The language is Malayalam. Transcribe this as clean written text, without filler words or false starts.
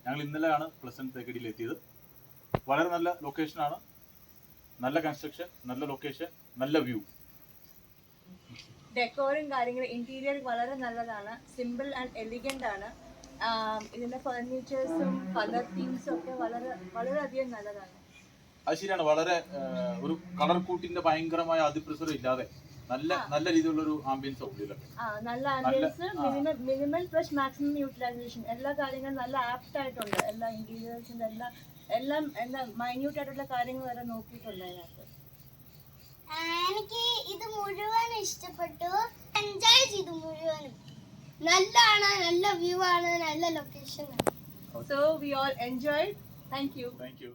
ഞങ്ങൾ ഇന്നലെയാണ് പ്ലസന്റ് തേക്കടിയിൽ എത്തിയത്. വളരെ നല്ല ലൊക്കേഷനാണ്, നല്ല കൺസ്ട്രക്ഷൻ, നല്ല ലൊക്കേഷൻ, നല്ല വ്യൂ. ഡെക്കോറും കാര്യങ്ങളും ഇന്റീരിയർ വളരെ നല്ലതാണ്, സിമ്പിൾ ആൻഡ് എലിഗന്റ് ആണ്. ഇതിന്റെ ഫർണിച്ചേഴ്സും കളർ തീംസും ഒക്കെ വളരെയധികം നല്ലതാണ്. അത് ശരിയാണ്, വളരെ ഒരു കളർ കൂട്ടിന്റെ ഭയങ്കരമായ അതിപ്രസരം ഇല്ലാതെ നല്ല രീതിയിലുള്ള ഒരു ആംബിയൻസ് ഉള്ളിലൊക്കെ. നല്ല ambience, minimal plus maximum utilisation, എല്ലാ കാര്യങ്ങളും നല്ല ആപ്റ്റ് ആയിട്ടുണ്ട്. എല്ലാ ഇന്റീരിയേഴ്സിന്റെ എല്ലാം മൈന്യൂട്ട് ആയിട്ടുള്ള കാര്യങ്ങൾ വരെ നോക്കിയിട്ടുണ്ട് അതിനകത്ത്. എനിക്ക് ഇത് മുഴുവൻ ഇഷ്ടപ്പെട്ടു, എൻജോയ് ചെയ്തു മുഴുവനും. നല്ലതാണ്, നല്ല വ്യൂ ആണ്, നല്ല ലൊക്കേഷൻ ആണ്. So we all enjoyed. Thank you. Thank you.